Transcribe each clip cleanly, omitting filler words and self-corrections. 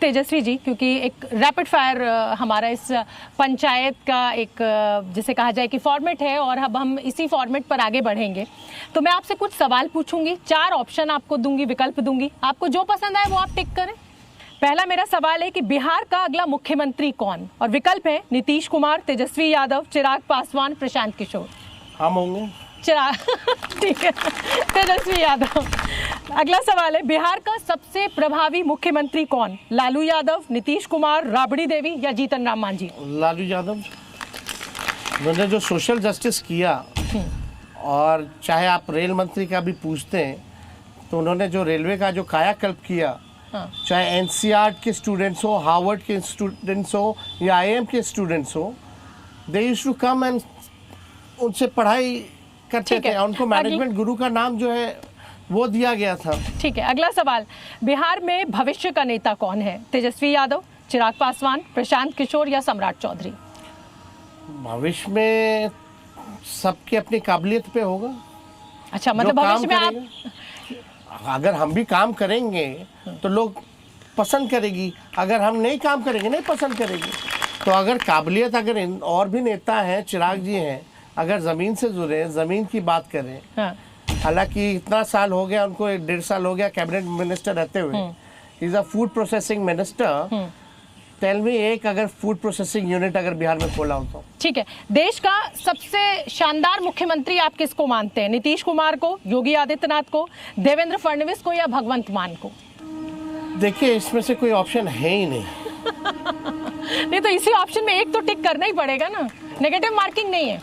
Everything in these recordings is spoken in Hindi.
तेजस्वी जी, क्योंकि एक रैपिड फायर हमारा इस पंचायत का एक जिसे कहा जाए कि फॉर्मेट है और अब हम इसी फॉर्मेट पर आगे बढ़ेंगे, तो मैं आपसे कुछ सवाल पूछूंगी, 4 ऑप्शन आपको दूंगी, विकल्प दूंगी, आपको जो पसंद आए वो आप टिक करें। पहला मेरा सवाल है कि बिहार का अगला मुख्यमंत्री कौन, और विकल्प है नीतीश कुमार, तेजस्वी यादव, चिराग पासवान, प्रशांत किशोर। हम होंगे चिराग ठीक है, तेजस्वी यादव। अगला सवाल है, बिहार का सबसे प्रभावी मुख्यमंत्री कौन, लालू यादव, नीतीश कुमार, राबड़ी देवी या जीतन राम मांझी। लालू यादव। उन्होंने जो सोशल जस्टिस किया, और चाहे आप रेल मंत्री का भी पूछते हैं तो उन्होंने जो रेलवे का जो कायाकल्प किया, चाहे एनसीईआरटी के स्टूडेंट्स हो, हार्वर्ड के स्टूडेंट्स हो या आईआईएम के स्टूडेंट्स हो, they used to come and उनसे पढ़ाई करते थे। उनको मैनेजमेंट गुरु का नाम जो है वो दिया गया था। ठीक है, अगला सवाल, बिहार में भविष्य का नेता कौन है, तेजस्वी यादव, चिराग पासवान, प्रशांत किशोर या सम्राट चौधरी। भविष्य में सबकी अपनी काबिलियत पे होगा। अच्छा, मतलब भविष्य में आप, अगर हम भी काम करेंगे तो लोग पसंद करेगी, अगर हम नहीं काम करेंगे नहीं पसंद करेगी। तो अगर काबिलियत, अगर और भी नेता हैं, चिराग जी हैं, अगर ज़मीन से जुड़े, ज़मीन की बात करें, हालांकि इतना साल हो गया उनको, 1.5 साल हो गया कैबिनेट मिनिस्टर रहते हुए, is a food processing minister. Tell me, एक अगर फूड प्रोसेसिंग यूनिट अगर बिहार में खोला हो तो। ठीक है, देश का सबसे शानदार मुख्यमंत्री आप किसको मानते हैं, नीतीश कुमार को, योगी आदित्यनाथ को, देवेंद्र फडणवीस को या भगवंत मान को। देखिए, इसमें से कोई ऑप्शन है ही नहीं। नहीं तो इसी ऑप्शन में एक तो टिक करना ही पड़ेगा ना, नेगेटिव मार्किंग नहीं है।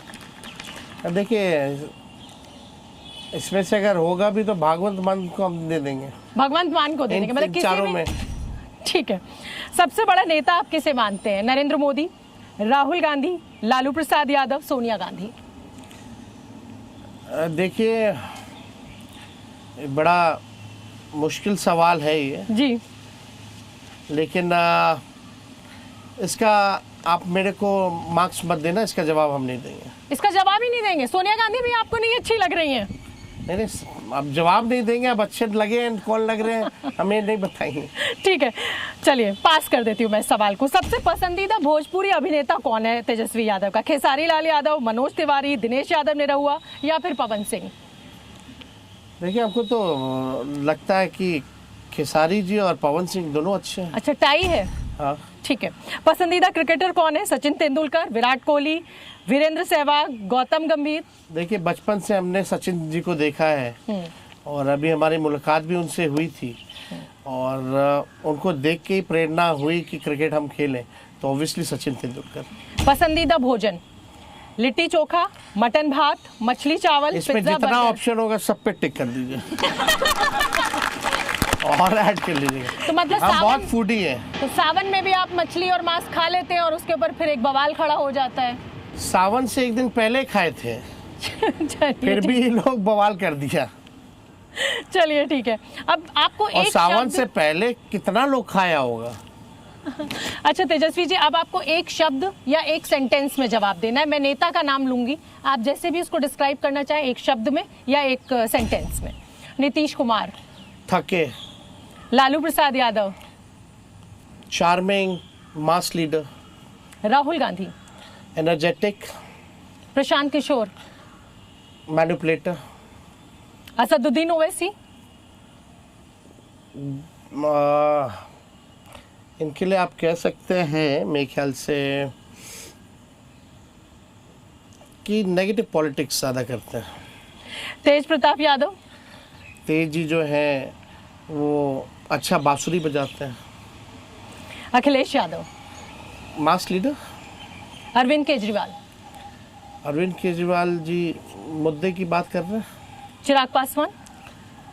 देखिए, इसमें से अगर होगा भी तो भगवंत मान को हम दे देंगे। भगवंत मान को दे देंगे, मतलब किसी चारों में। ठीक है, सबसे बड़ा नेता आप किसे मानते हैं, नरेंद्र मोदी, राहुल गांधी, लालू प्रसाद यादव, सोनिया गांधी। देखिए, बड़ा मुश्किल सवाल है ये जी, लेकिन इसका आप मेरे को मार्क्स मत देना, इसका जवाब हम नहीं देंगे। इसका जवाब ही नहीं देंगे, सोनिया गांधी भी आपको नहीं अच्छी लग रही हैं। नहीं, अब जवाब नहीं देंगे, अब अच्छे लगे कौन लग रहे हैं हमें नहीं बताइए। ठीक है, चलिए पास कर देती हूँ मैं सवाल को। सबसे पसंदीदा भोजपुरी अभिनेता कौन है तेजस्वी यादव का, खेसारी लाल यादव, मनोज तिवारी, दिनेश यादव निरहुआ या फिर पवन सिंह। देखिए, हमको तो लगता है कि खेसारी जी और पवन सिंह दोनों अच्छे हैं। अच्छा, टाई है। हाँ, ठीक है, पसंदीदा क्रिकेटर कौन है, सचिन तेंदुलकर, विराट कोहली, वीरेंद्र सहवाग, गौतम गंभीर। देखिए, बचपन से हमने सचिन जी को देखा है और अभी हमारी मुलाकात भी उनसे हुई थी, और उनको देख के ही प्रेरणा हुई कि क्रिकेट हम खेलें, तो ऑब्वियसली सचिन तेंदुलकर। पसंदीदा भोजन, लिट्टी चोखा, मटन भात, मछली चावल, इसमें जितना ऑप्शन होगा सब पे टिक कर दीजिए और ऐड कर लीजिएगा। तो मतलब हम बहुत फूडी है। तो सावन में भी आप मछली और मांस खा लेते हैं और उसके ऊपर फिर एक बवाल खड़ा हो जाता है। सावन से एक दिन पहले खाए थे फिर भी लोग बवाल कर दिया। चलिए ठीक है, अब आपको और एक सावन से पहले कितना लोग खाया होगा। अच्छा तेजस्वी जी, अब आपको एक शब्द या एक सेंटेंस में जवाब देना है। मैं नेता का नाम लूंगी, आप जैसे भी उसको डिस्क्राइब करना चाहें, एक शब्द में या एक सेंटेंस में। नीतीश कुमार, थके। Lalu Prasad Yadav, charming mass leader. Rahul Gandhi, energetic. Prashant Kishor, manipulator. Asaduddin Owaisi, इनके लिए आप कह सकते हैं मेरे ख्याल से कि नेगेटिव पॉलिटिक्स ज़्यादा करते हैं। तेज प्रताप यादव, तेज जी जो है वो अच्छा बांसुरी बजाते हैं। Akhilesh Yadav, mass leader. अरविंद केजरीवाल, अरविंद केजरीवाल जी मुद्दे की बात कर रहे हैं। चिराग पासवान,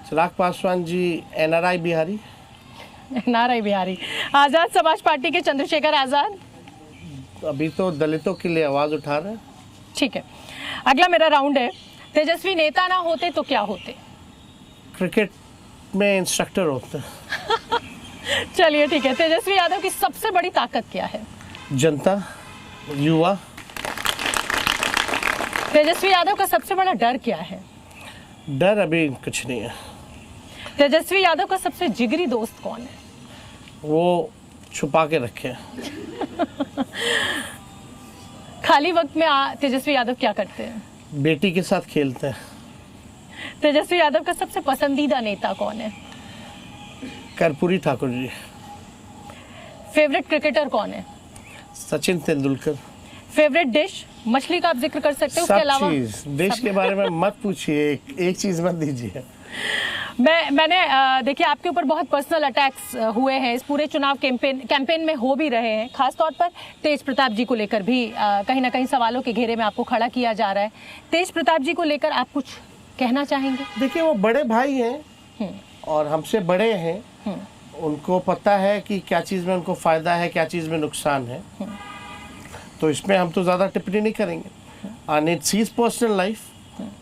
चिराग पासवान जी एनआरआई बिहारी। नारायण बिहारी, आजाद समाज पार्टी के चंद्रशेखर आजाद, अभी तो दलितों के लिए आवाज उठा रहे हैं। ठीक है, अगला मेरा राउंड है, तेजस्वी नेता ना होते तो क्या होते। क्रिकेट में इंस्ट्रक्टर होते हैं। चलिए ठीक है, तेजस्वी यादव की सबसे बड़ी ताकत क्या है। जनता, युवा। तेजस्वी यादव का सबसे बड़ा डर क्या है। डर अभी कुछ नहीं है। तेजस्वी यादव का सबसे जिगरी दोस्त कौन है। वो छुपा के रखे। खाली वक्त में तेजस्वी यादव क्या करते हैं? बेटी के साथ खेलते हैं। तेजस्वी यादव का सबसे पसंदीदा नेता कौन है? कर्पूरी ठाकुर जी। फेवरेट क्रिकेटर कौन है? सचिन तेंदुलकर। Favourite dish? मछली का आप जिक्र कर सकते हो, उसके अलावा? सब चीज, देश के बारे में मत पूछिए, एक चीज मत दीजिए। मैंने देखिए आपके ऊपर बहुत पर्सनल अटैक्स हुए हैं इस पूरे चुनाव कैंपेन में, हो भी रहे हैं। खासतौर पर तेज प्रताप जी को लेकर भी कहीं ना कहीं सवालों के घेरे में आपको खड़ा किया जा रहा है। तेज प्रताप जी को लेकर आप कुछ कहना चाहेंगे? देखिए, वो बड़े भाई हैं और हमसे बड़े हैं। उनको पता है कि क्या चीज़ में उनको फ़ायदा है, क्या चीज़ में नुकसान है। तो इसमें हम तो ज़्यादा टिप्पणी नहीं करेंगे। And it's his personal life.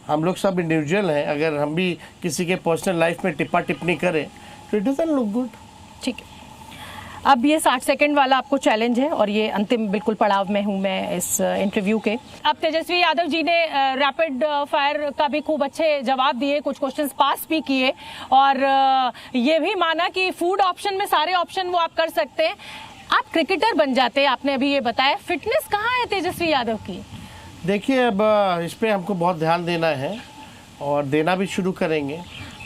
हम लोग सब इंडिविजुअल हैं। अगर हम भी किसी के पर्सनल लाइफ में टिप्पणी करें तो इट डजंट लुक गुड। ठीक है, अब ये 60 सेकंड वाला आपको चैलेंज है और ये अंतिम बिल्कुल पड़ाव में हूँ मैं इस इंटरव्यू के। अब तेजस्वी यादव जी ने रैपिड फायर का भी खूब अच्छे जवाब दिए, कुछ क्वेश्चंस पास भी किए और ये भी माना कि फूड ऑप्शन में सारे ऑप्शन वो आप कर सकते हैं। आप क्रिकेटर बन जाते हैं, आपने अभी ये बताया। फिटनेस कहाँ है तेजस्वी यादव की? देखिए, अब इस पे हमको बहुत ध्यान देना है और देना भी शुरू करेंगे।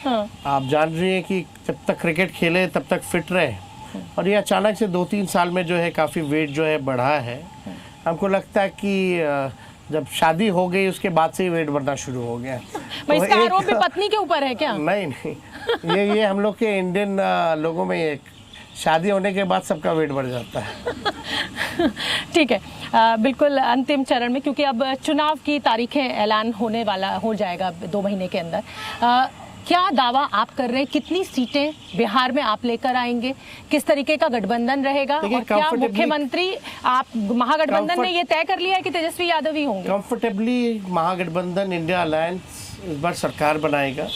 हाँ। आप जान रही हैं कि जब तक क्रिकेट खेले तब तक फिट रहे और ये अचानक से 2-3 साल में जो है काफ़ी वेट जो है बढ़ा है। हमको लगता है कि जब शादी हो गई उसके बाद से ही वेट बढ़ना शुरू हो गया। तो इसका आरोप भी पत्नी के ऊपर है क्या? नहीं, ये हम लोग के इंडियन लोगों में एक शादी होने के बाद सबका वेट बढ़ जाता है। ठीक है, बिल्कुल अंतिम चरण में, क्योंकि अब चुनाव की तारीखें ऐलान होने वाला हो जाएगा 2 महीने के अंदर। क्या दावा आप कर रहे हैं, कितनी सीटें बिहार में आप लेकर आएंगे? किस तरीके का गठबंधन रहेगा? और क्या मुख्यमंत्री आप महागठबंधन ने ये तय कर लिया है कि तेजस्वी यादव ही होंगे? कंफर्टेबली महागठबंधन इंडिया अलायंस इस बार सरकार बनाएगा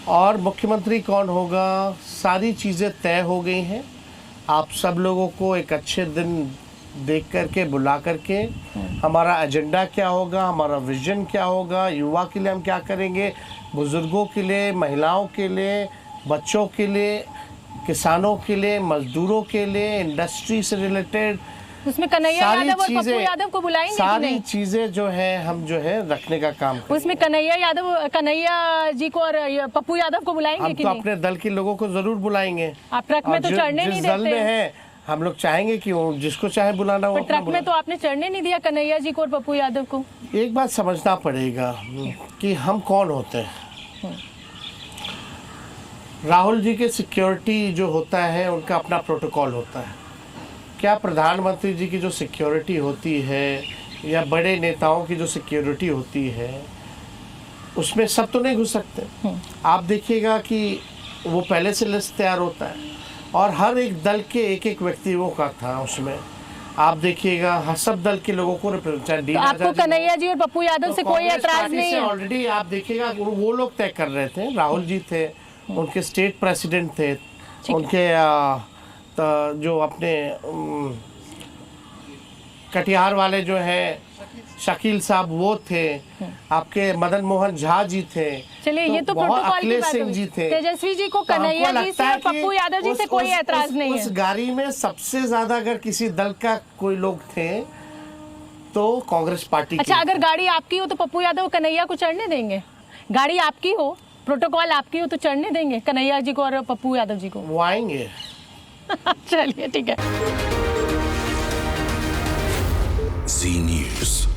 और मुख्यमंत्री कौन होगा, सारी चीज़ें तय हो गई हैं। आप सब लोगों को एक अच्छे दिन देख करके बुला करके हमारा एजेंडा क्या होगा, हमारा विजन क्या होगा, युवा के लिए हम क्या करेंगे, बुजुर्गों के लिए, महिलाओं के लिए, बच्चों के लिए, किसानों के लिए, मजदूरों के लिए, इंडस्ट्री से रिलेटेड उसमें कन्हैया यादव और पप्पू यादव को बुलाएंगे? सारी चीजें जो है हम जो है रखने का काम करेंगे। उसमें कन्हैया जी को और पप्पू यादव को बुलाएंगे हम कि तो नहीं? अपने दल के लोगों को जरूर बुलाएंगे। आप ट्रक में तो चढ़ने नहीं देते। दल में है, हम लोग चाहेंगे कि वो जिसको चाहे बुलाना हो। ट्रक में तो आपने चढ़ने नहीं दिया कन्हैया जी को और पप्पू यादव को। एक बात समझना पड़ेगा कि हम कौन होते हैं। राहुल जी के सिक्योरिटी जो होता है उनका अपना प्रोटोकॉल होता है। क्या प्रधानमंत्री जी की जो सिक्योरिटी होती है या बड़े नेताओं की जो सिक्योरिटी होती है उसमें सब तो नहीं घुस सकते। आप देखिएगा कि वो पहले से लिस्ट तैयार होता है और हर एक दल के एक व्यक्तियों का था उसमें। आप देखिएगा सब दल के लोगों को रिप्रेजेंट। तो आपको कन्हैया जी और पप्पू यादव से कोई एतराज नहीं है? ऑलरेडी आप देखिएगा वो लोग तय कर रहे थे। राहुल जी थे, उनके स्टेट प्रेसिडेंट थे, उनके जो अपने कटिहार वाले जो है शकील साहब वो थे, आपके मदन मोहन झा जी थे। चलिए, ये तो प्रोटोकॉल की बात सिंह जी थे। तेजस्वी जी को कन्हैया जी से और पप्पू यादव जी से कोई एतराज नहीं है। उस गाड़ी में सबसे ज्यादा अगर किसी दल का कोई लोग थे तो कांग्रेस पार्टी। अच्छा, अगर गाड़ी आपकी हो तो पप्पू यादव कन्हैया को चढ़ने देंगे? गाड़ी आपकी हो, प्रोटोकॉल आपकी हो तो चढ़ने देंगे कन्हैया जी को और पप्पू यादव जी को? वो आएंगे। चलिए, ठीक है। जी न्यूज़।